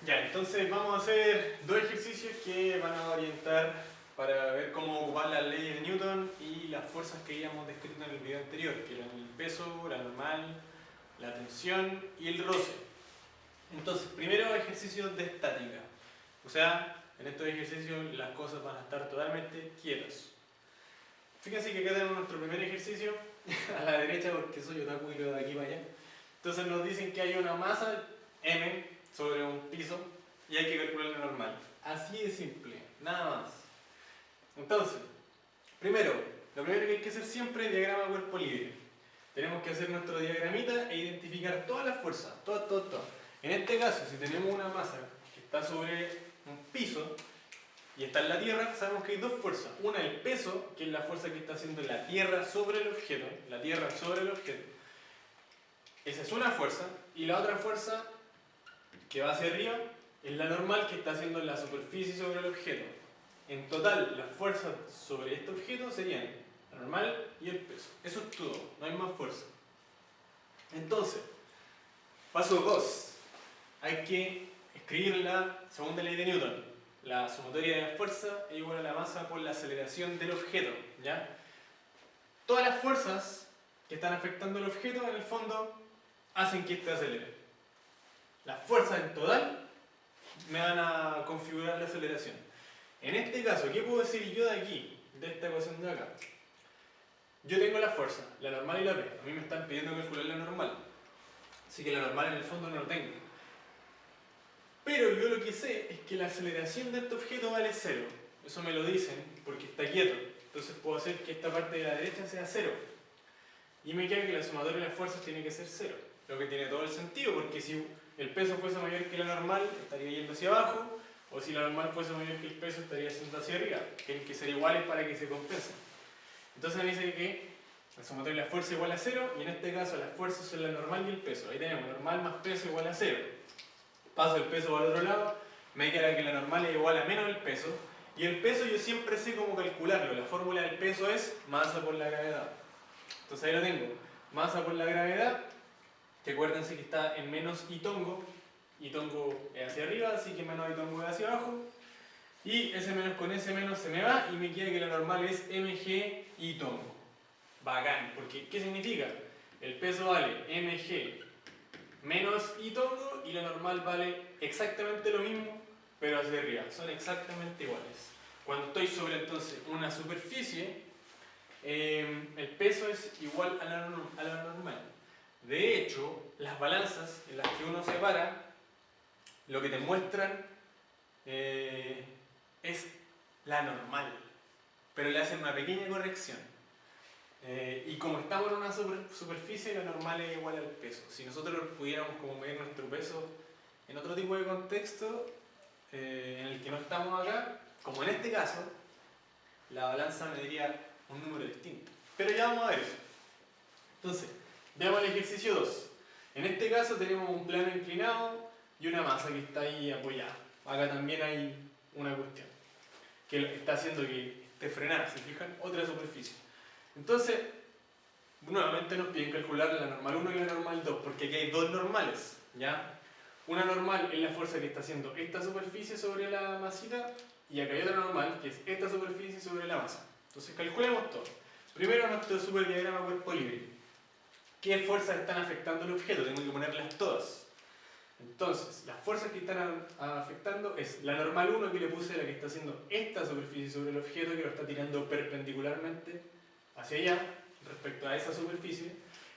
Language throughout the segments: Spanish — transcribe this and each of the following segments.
Ya, entonces vamos a hacer dos ejercicios que van a orientar para ver cómo ocupar las leyes de Newton y las fuerzas que habíamos descrito en el video anterior, que eran el peso, la normal, la tensión y el roce. Entonces, primero ejercicios de estática. O sea, en estos ejercicios las cosas van a estar totalmente quietas. Fíjense que acá tenemos nuestro primer ejercicio, a la derecha porque soy otaku y lo de aquí para allá. Entonces nos dicen que hay una masa m sobre un piso y hay que calcular la normal. Así de simple, nada más. Entonces, lo primero que hay que hacer siempre es diagrama de cuerpo libre. Tenemos que hacer nuestro diagramita e identificar todas las fuerzas, todas. En este caso, si tenemos una masa que está sobre un piso y está en la Tierra, sabemos que hay dos fuerzas. Una, el peso, que es la fuerza que está haciendo la Tierra sobre el objeto. La Tierra sobre el objeto. Esa es una fuerza. Y la otra fuerza, que va hacia arriba, es la normal que está haciendo la superficie sobre el objeto. En total, las fuerzas sobre este objeto serían la normal y el peso. Eso es todo, no hay más fuerza. Entonces, paso 2. Hay que escribir la segunda ley de Newton. La sumatoria de la fuerza es igual a la masa por la aceleración del objeto, ¿ya? Todas las fuerzas que están afectando el objeto, en el fondo, hacen que éste acelere. Las fuerzas en total me van a configurar la aceleración. En este caso, ¿qué puedo decir yo de aquí, de esta ecuación de acá? Yo tengo la fuerza, la normal y la P. A mí me están pidiendo calcular la normal. Así que la normal en el fondo no lo tengo. Pero yo lo que sé es que la aceleración de este objeto vale 0. Eso me lo dicen porque está quieto. Entonces puedo hacer que esta parte de la derecha sea 0. Y me queda que la sumatoria de las fuerzas tiene que ser 0. Lo que tiene todo el sentido, porque si el peso fuese mayor que la normal, estaría yendo hacia abajo. O si la normal fuese mayor que el peso, estaría yendo hacia arriba. Tienen que ser iguales para que se compensen. Entonces me dice que la sumatoria de las fuerzas es igual a 0. Y en este caso las fuerzas son la normal y el peso. Ahí tenemos normal más peso igual a 0. Paso el peso para el otro lado, me queda que la normal es igual a menos el peso. Y el peso yo siempre sé cómo calcularlo. La fórmula del peso es masa por la gravedad. Entonces ahí lo tengo. Masa por la gravedad, que acuérdense que está en menos y tongo. Y tongo es hacia arriba, así que menos y tongo es hacia abajo. Y ese menos con ese menos se me va y me queda que la normal es mg y tongo. Bacán, porque ¿qué significa? El peso vale mg menos y tongo y la normal vale exactamente lo mismo, pero hacia arriba. Son exactamente iguales. Cuando estoy sobre entonces una superficie, el peso es igual a la normal. De hecho, las balanzas en las que uno se para, lo que te muestran es la normal, pero le hacen una pequeña corrección. Y como estamos en una superficie, la normal es igual al peso. Si nosotros pudiéramos como medir nuestro peso en otro tipo de contexto, en el que no estamos acá, como en este caso, la balanza mediría un número distinto. Pero ya vamos a ver eso. Entonces, veamos el ejercicio 2. En este caso tenemos un plano inclinado y una masa que está ahí apoyada. Acá también hay una cuestión que está haciendo que esté frenada, ¿se fijan? Otra superficie. Entonces, nuevamente nos piden calcular la normal 1 y la normal 2, porque aquí hay dos normales, ¿ya? Una normal es la fuerza que está haciendo esta superficie sobre la masita, y acá hay otra normal, que es esta superficie sobre la masa. Entonces, calculemos todo. Primero nuestro superdiagrama cuerpo libre. ¿Qué fuerzas están afectando el objeto? Tengo que ponerlas todas. Entonces, las fuerzas que están afectando es la normal 1 que le puse, la que está haciendo esta superficie sobre el objeto, que lo está tirando perpendicularmente hacia allá, respecto a esa superficie.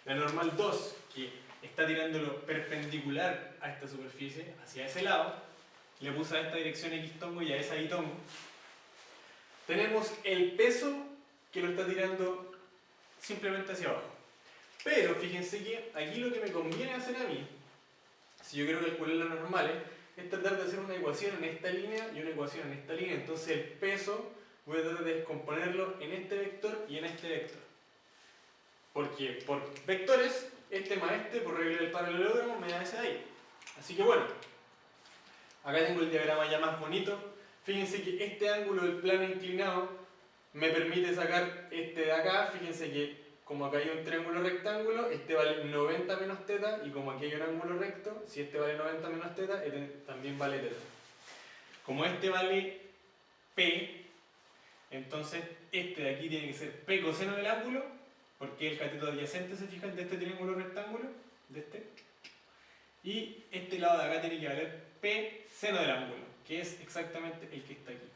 La normal 2, que está tirándolo perpendicular a esta superficie, hacia ese lado. Le puse a esta dirección X tongo y a esa Y tongo. Tenemos el peso que lo está tirando simplemente hacia abajo. Pero fíjense que aquí lo que me conviene hacer a mí, si yo quiero calcular las normales, es tratar de hacer una ecuación en esta línea y una ecuación en esta línea. Entonces el peso voy a tratar de descomponerlo en este vector y en este vector. Porque por vectores, este más este, por regla del paralelogramo, me da ese de ahí. Así que bueno, acá tengo el diagrama ya más bonito. Fíjense que este ángulo del plano inclinado me permite sacar este de acá. Fíjense que como acá hay un triángulo rectángulo, este vale 90 menos θ, y como aquí hay un ángulo recto, si este vale 90 menos θ, este también vale θ. Como este vale P, entonces este de aquí tiene que ser P coseno del ángulo, porque es el cateto adyacente, se fijan, de este triángulo rectángulo, de este. Y este lado de acá tiene que valer P seno del ángulo, que es exactamente el que está aquí.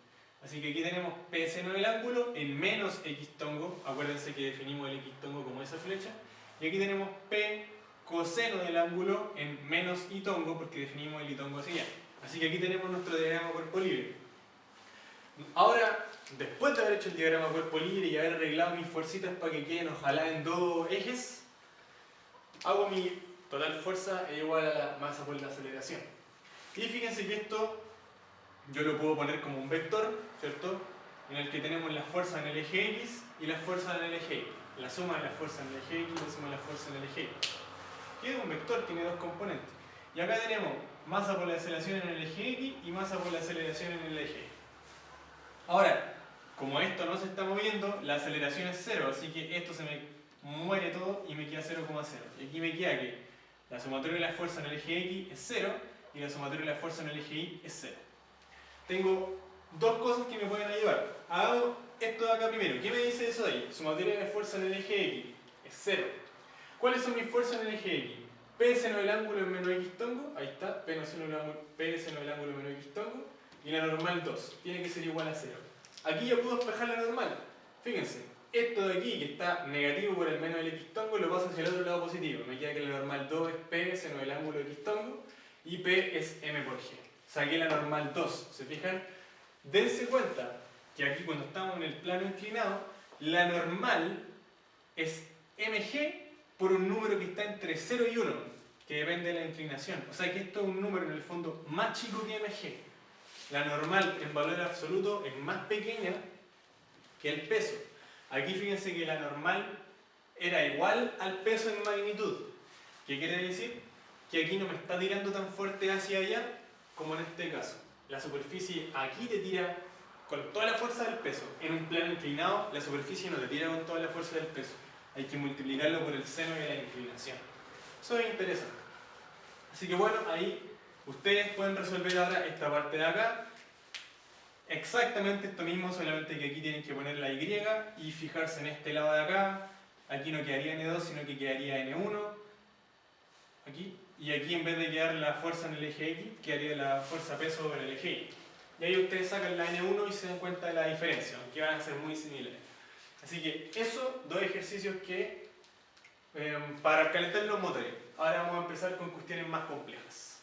Así que aquí tenemos P seno del ángulo en menos X tongo, acuérdense que definimos el X tongo como esa flecha, y aquí tenemos P coseno del ángulo en menos Y tongo, porque definimos el Y tongo así ya. Así que aquí tenemos nuestro diagrama cuerpo libre. Ahora, después de haber hecho el diagrama cuerpo libre y haber arreglado mis fuercitas para que queden ojalá en dos ejes, hago mi total fuerza es igual a la masa por la aceleración. Y fíjense que esto yo lo puedo poner como un vector, ¿cierto? En el que tenemos la fuerza en el eje X y la fuerza en el eje Y. La suma de la fuerza en el eje X y la suma de la fuerza en el eje Y. Que es un vector, tiene dos componentes. Y acá tenemos masa por la aceleración en el eje X y masa por la aceleración en el eje Y. Ahora, como esto no se está moviendo, la aceleración es 0, así que esto se me muere todo y me queda 0,0. Y aquí me queda que la sumatoria de la fuerza en el eje X es 0 y la sumatoria de la fuerza en el eje Y es 0. Tengo dos cosas que me pueden ayudar. Hago esto de acá primero. ¿Qué me dice eso de ahí? Sumatoria de fuerza en el eje X es 0. ¿Cuáles son mis fuerzas en el eje X? P seno del ángulo en menos X tongo, ahí está, P seno del ángulo en menos X tongo, y la normal 2, tiene que ser igual a 0. Aquí ya puedo despejar la normal. Fíjense, esto de aquí que está negativo por el menos el X tongo lo paso hacia el otro lado positivo. Me queda que la normal 2 es P seno del ángulo X tongo y P es M por G. Saqué la normal 2, ¿se fijan? Dense cuenta que aquí cuando estamos en el plano inclinado, la normal es mg por un número que está entre 0 y 1, que depende de la inclinación. O sea que esto es un número en el fondo más chico que mg. La normal en valor absoluto es más pequeña que el peso. Aquí fíjense que la normal era igual al peso en magnitud. ¿Qué quiere decir? Que aquí no me está tirando tan fuerte hacia allá como en este caso. La superficie aquí te tira con toda la fuerza del peso. En un plano inclinado, la superficie no te tira con toda la fuerza del peso. Hay que multiplicarlo por el seno de la inclinación. Eso es interesante. Así que bueno, ahí ustedes pueden resolver ahora esta parte de acá. Exactamente esto mismo, solamente que aquí tienen que poner la Y y fijarse en este lado de acá. Aquí no quedaría N2, sino que quedaría N1. Aquí. Y aquí en vez de quedar la fuerza en el eje X, quedaría la fuerza peso sobre el eje Y. Y ahí ustedes sacan la N1 y se dan cuenta de la diferencia, aunque van a ser muy similares. Así que eso, dos ejercicios que para calentar los motores. Ahora vamos a empezar con cuestiones más complejas.